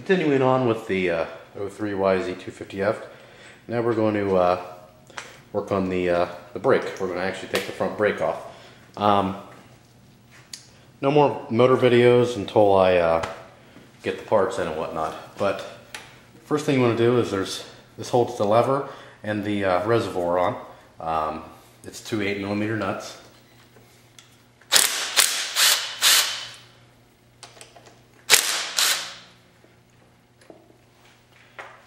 Continuing on with the 03YZ250F, now we're going to work on the brake. We're going to actually take the front brake off. No more motor videos until I get the parts in and whatnot. But first thing you want to do is this holds the lever and the reservoir on. It's two 8mm nuts.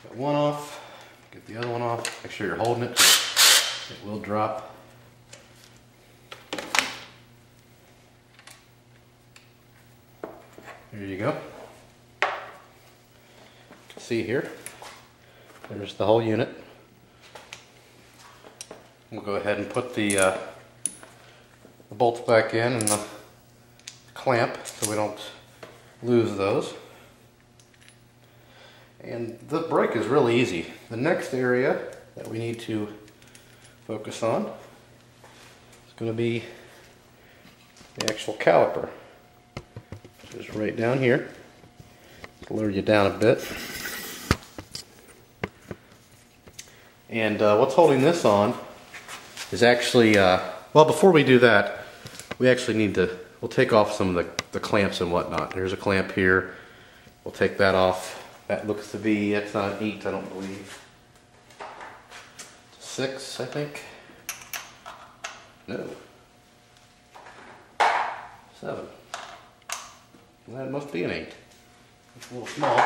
Get one off, get the other one off, make sure you're holding it, it will drop. There you go. You can see here, there's the whole unit. We'll go ahead and put the bolts back in and the clamp so we don't lose those. And the brake is really easy. The next area that we need to focus on is going to be the actual caliper, which is right down here. Lower you down a bit. And what's holding this on is actually, well, before we do that, we actually need to, we'll take off some of the clamps and whatnot. There's a clamp here. We'll take that off. That looks to be, that's not an 8, I don't believe. It's a 6, I think. No. 7. Well, that must be an 8. It's a little small.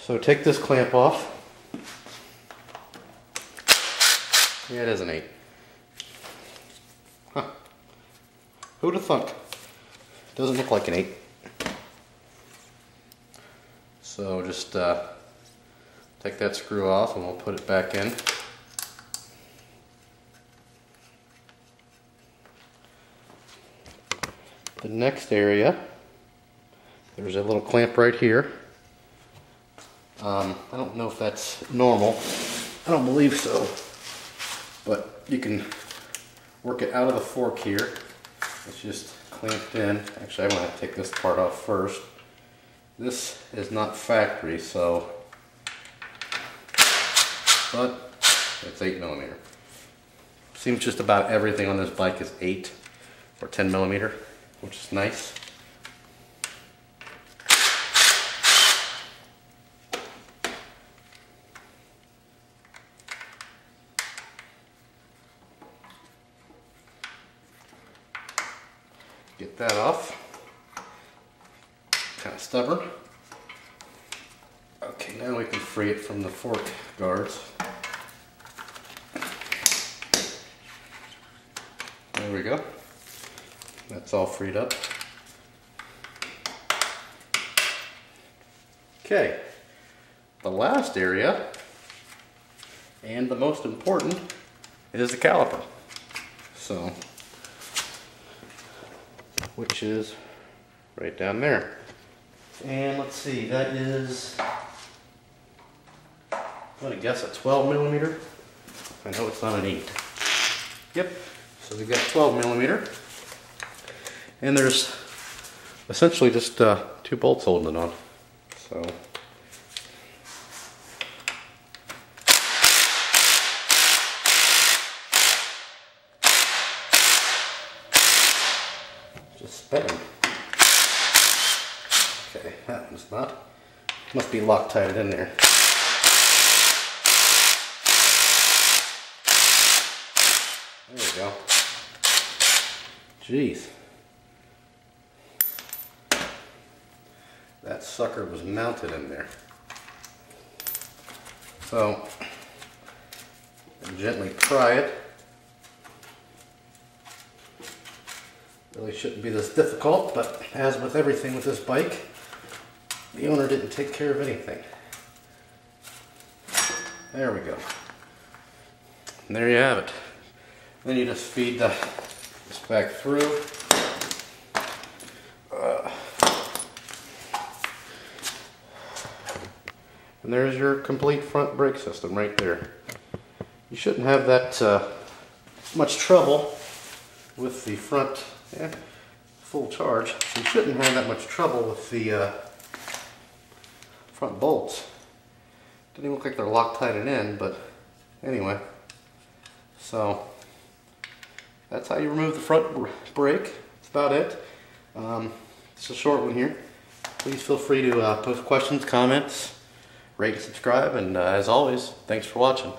So take this clamp off. Yeah, it is an 8. Huh. Who'd have thunk? Doesn't look like an 8. So just take that screw off and we'll put it back in. The next area, there's a little clamp right here. I don't know if that's normal. I don't believe so. But you can work it out of the fork here. It's just clamped in. Actually, I'm going to take this part off first. This is not factory, so, but it's 8mm. Seems just about everything on this bike is 8 or 10mm, which is nice. Get that off. Kind of stubborn. Okay, now we can free it from the fork guards. There we go. That's all freed up. Okay, the last area, and the most important, is the caliper. So, which is right down there. And let's see, that is, I'm going to guess a 12mm. I know it's not an 8. Yep, so we've got 12mm. And there's essentially just 2 bolts holding it on. So, just spinning. Okay, that one's not. Must be Loctited in there. There we go. Jeez. That sucker was mounted in there. So, gently pry it. Really shouldn't be this difficult, but as with everything with this bike, the owner didn't take care of anything. There we go. And there you have it. Then you just feed this back through. And there's your complete front brake system right there. You shouldn't have that much trouble with the front, full charge. So you shouldn't have that much trouble with the front bolts. Doesn't even look like they're Loctited in, but anyway. So that's how you remove the front brake. That's about it. It's a short one here. Please feel free to post questions, comments, rate and subscribe, and as always, thanks for watching.